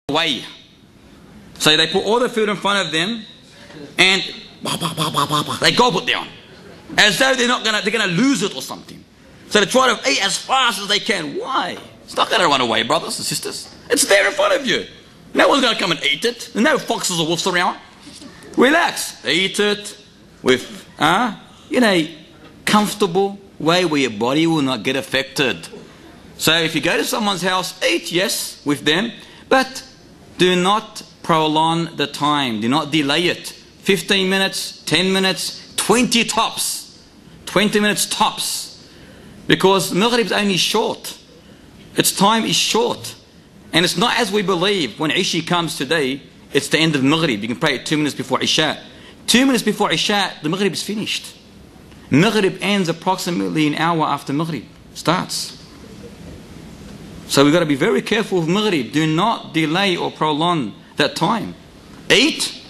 away. So they put all the food in front of them and they gobble it down. As though they're gonna lose it or something. So they try to eat as fast as they can. Why? It's not gonna run away, brothers and sisters. It's there in front of you. No one's gonna come and eat it. There's no foxes or wolves around. Relax. Eat it with in a comfortable way where your body will not get affected. So if you go to someone's house, eat, yes, with them, but do not prolong the time. Do not delay it. 15 minutes, 10 minutes, 20 tops. 20 minutes tops. Because Maghrib is only short. Its time is short. And it's not as we believe. When Isha comes today, it's the end of Maghrib. You can pray it 2 minutes before Isha. 2 minutes before Isha, the Maghrib is finished. Maghrib ends approximately an hour after Maghrib starts. So we've got to be very careful with Maghrib. Do not delay or prolong that time. Eat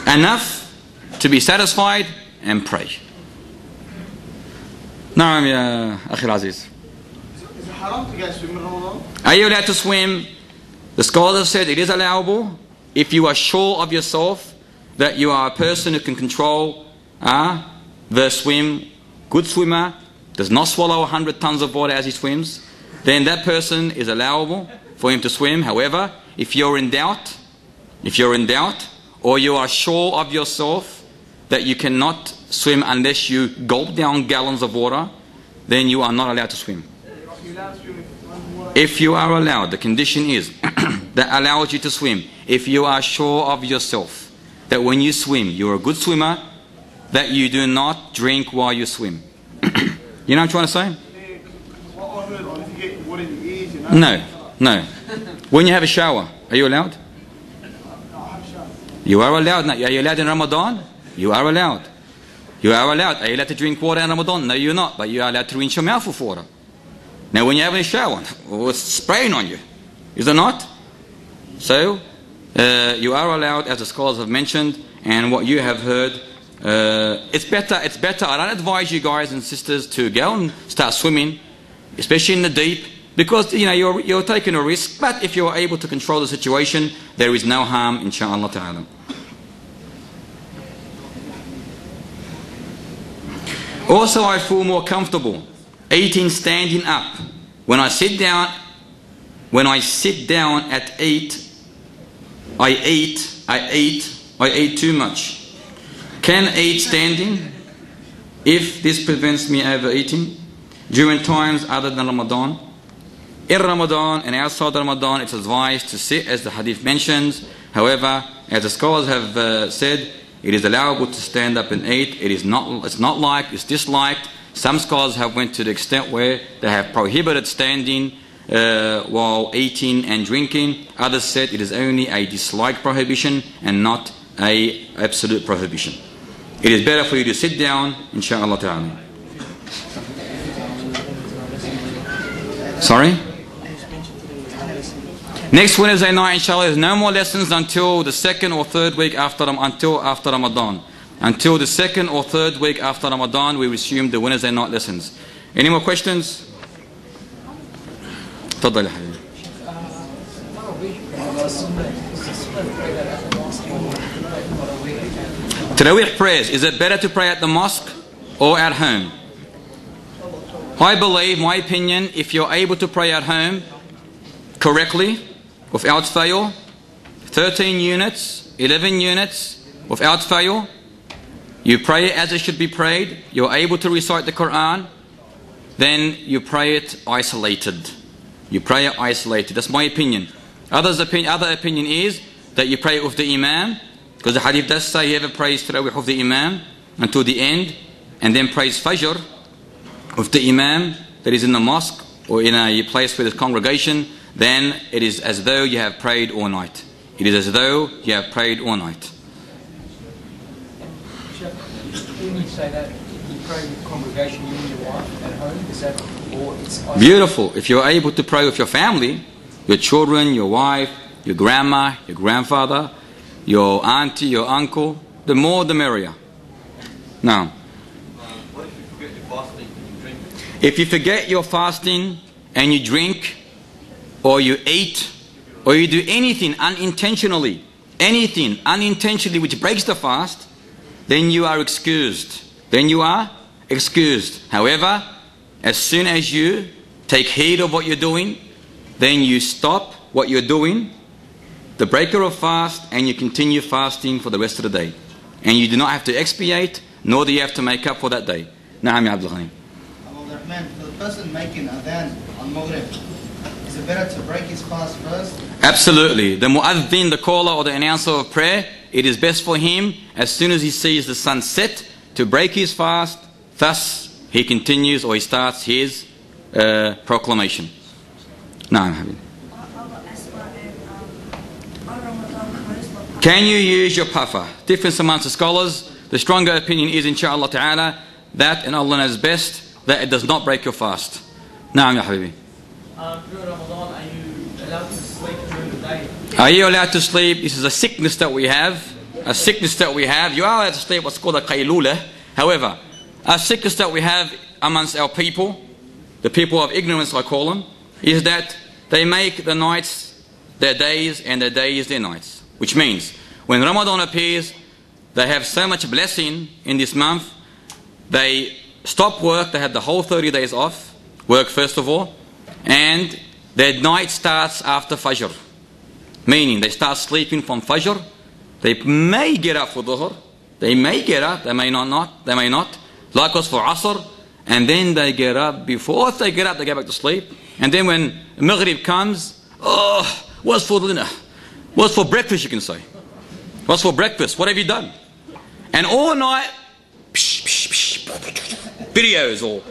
enough to be satisfied and pray. Naam ya Akhi Aziz. Is it haram to go swim in Ramadan? Are you allowed to swim? The scholars have said it is allowable if you are sure of yourself that you are a person who can control the swim. Good swimmer, does not swallow 100 tons of water as he swims. Then that person is allowable for him to swim. However, if you're in doubt, or you are sure of yourself that you cannot swim unless you gulp down gallons of water, then you are not allowed to swim. If you are allowed, the condition is that allows you to swim. If you are sure of yourself that when you swim, you're a good swimmer, that you do not drink while you swim. You know what I'm trying to say? No. When you have a shower, are you allowed? You are allowed. Are you allowed in Ramadan? You are allowed. You are allowed. Are you allowed to drink water in Ramadan? No, you're not. But you are allowed to rinse your mouth with water. Now when you're having a shower, it's spraying on you. Is it not? So, you are allowed, as the scholars have mentioned, and what you have heard, it's better. I don't advise you guys and sisters to go and start swimming, especially in the deep, because you're taking a risk. But if you're able to control the situation, there is no harm, inshaAllah ta'ala. Also, I feel more comfortable eating standing up. When I sit down at 8, I eat too much. Can eat standing if this prevents me overeating during times other than Ramadan. In Ramadan and outside Ramadan, it's advised to sit, as the hadith mentions. However, as the scholars have said, it is allowable to stand up and eat. It's not liked, it's disliked. Some scholars have went to the extent where they have prohibited standing while eating and drinking. Others said it is only a disliked prohibition and not an absolute prohibition. It is better for you to sit down, inshaAllah ta'ala. Sorry? Next Wednesday night, inshallah, there's no more lessons until the second or third week after Ramadan. Until the second or third week after Ramadan, we resume the Wednesday night lessons. Any more questions? تفضل يا حبيبي. Tarawih prayers, is it better to pray at the mosque or at home? I believe, my opinion, if you're able to pray at home correctly, without fail, 13 units, 11 units, without fail, you pray it as it should be prayed, you're able to recite the Qur'an, then you pray it isolated. You pray it isolated. That's my opinion. Other opinion is that you pray it with the Imam, because the hadith does say whoever prays Tarawih with the Imam until the end, and then prays Fajr with the Imam that is in the mosque or in a place where there's congregation, then it is as though you have prayed all night. It is as though you have prayed all night. When you say that, you pray with congregation, you and your wife at home, is that, or it's beautiful. If you're able to pray with your family, your children, your wife, your grandma, your grandfather, your auntie, your uncle, the more the merrier. Now, What if you forget your fasting and you drink? if you forget your fasting and you drink, or you eat, or you do anything unintentionally, which breaks the fast, then you are excused. However, as soon as you take heed of what you're doing, then you stop what you're doing, the breaker of fast, and you continue fasting for the rest of the day. And you do not have to expiate, nor do you have to make up for that day. Na'am ya Abdul Ghani. For the person making adhan on Maghrib, is it better to break his fast first? Absolutely. The mu'adhin, the caller or the announcer of prayer, it is best for him, as soon as he sees the sun set, to break his fast. Thus, he continues or he starts his proclamation. Na'am Habib. Can you use your puffer? Difference amongst the scholars. The stronger opinion is, inshaAllah ta'ala, that, and Allah knows best, that it does not break your fast. Na'am ya Habibi. During Ramadan, are you allowed to sleep during the day? Are you allowed to sleep? This is a sickness that we have. You are allowed to sleep what's called a qaylula. However, a sickness that we have amongst our people, the people of ignorance I call them, is that they make the nights their days and their days their nights. Which means, when Ramadan appears, they have so much blessing in this month, they stop work, they have the whole 30 days off, work first of all, and their night starts after Fajr. Meaning, they start sleeping from Fajr, they may get up for Dhuhr, they may get up, they may not. Likewise for Asr, and then they get up. Before they get up, they go back to sleep. And then when Maghrib comes, what's for dinner? What's for breakfast, you can say. What's for breakfast? What have you done? And all night, videos or,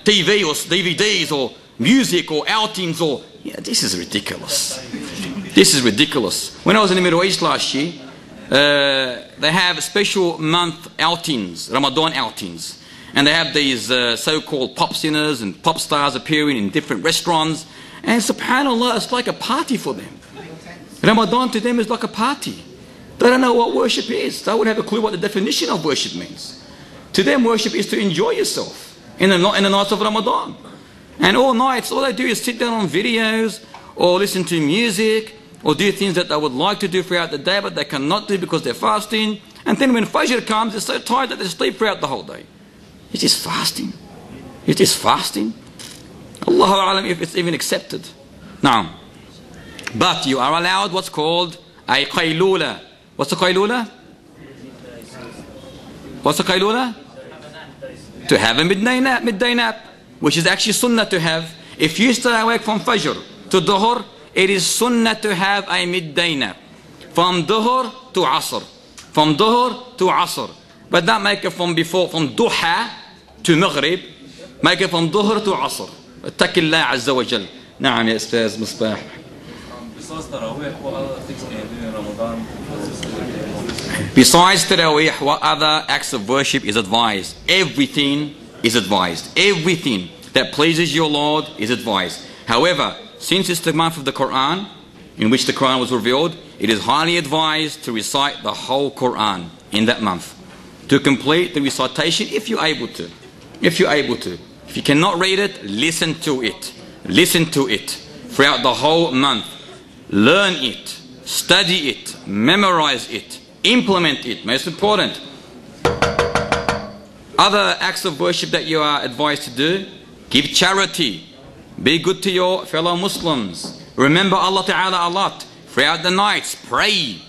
TV or DVDs or music or outings or, this is ridiculous. This is ridiculous. When I was in the Middle East last year, they have special month outings, Ramadan outings. And they have these so-called pop singers and pop stars appearing in different restaurants. And subhanAllah, it's like a party for them. Ramadan to them is like a party. They don't know what worship is. They wouldn't have a clue what the definition of worship means. To them, worship is to enjoy yourself in the nights of Ramadan. And all nights, all they do is sit down on videos or listen to music or do things that they would like to do throughout the day, but they cannot do because they're fasting. And then when Fajr comes, they're so tired that they sleep throughout the whole day. It is fasting. It is fasting. Allahu A'lam if it's even accepted. Now, but you are allowed what's called a qaylula. What's a qaylula? What's a qaylula? To have a midday nap, which is actually sunnah to have. If you stay awake from Fajr to Dhuhr, it is sunnah to have a midday nap. From Dhuhr to Asr. From Dhuhr to Asr. But not make it from Duha to Maghrib. Make it from Dhuhr to Asr. Attaqillah Azza wa Jal. Naam ya Ustaz Misbah. Besides Tarawih, what other things can you do in Ramadan? Besides Tarawih, what other acts of worship is advised? Everything is advised. Everything that pleases your Lord is advised. However, since it's the month of the Qur'an, in which the Qur'an was revealed, it is highly advised to recite the whole Qur'an in that month. To complete the recitation if you're able to. If you're able to. If you cannot read it, listen to it. Listen to it throughout the whole month. Learn it. Study it. Memorize it. Implement it. Most important. Other acts of worship that you are advised to do. Give charity. Be good to your fellow Muslims. Remember Allah Ta'ala a lot. Throughout the nights, pray.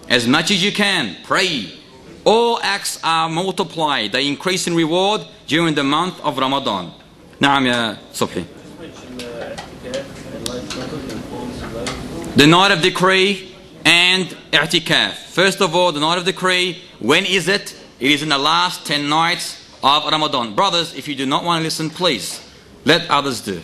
As much as you can, pray. All acts are multiplied. They increase in reward during the month of Ramadan. Naam ya Subhi. The night of decree and i'tikaf. First of all, the night of decree, when is it? It is in the last 10 nights of Ramadan. Brothers, if you do not want to listen, please, let others do.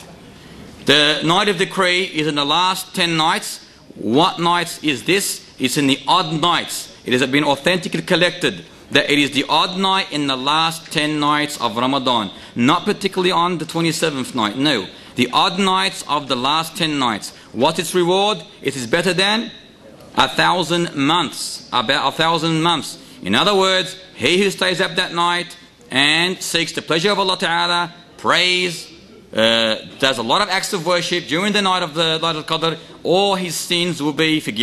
The night of decree is in the last 10 nights. What nights is this? It's in the odd nights. It has been authentically collected that it is the odd night in the last 10 nights of Ramadan. Not particularly on the 27th night, no. The odd nights of the last 10 nights. What's its reward? It is better than 1,000 months. About 1,000 months. In other words, he who stays up that night and seeks the pleasure of Allah Ta'ala, prays, does a lot of acts of worship during the night of the Laylatul Qadr, all his sins will be forgiven.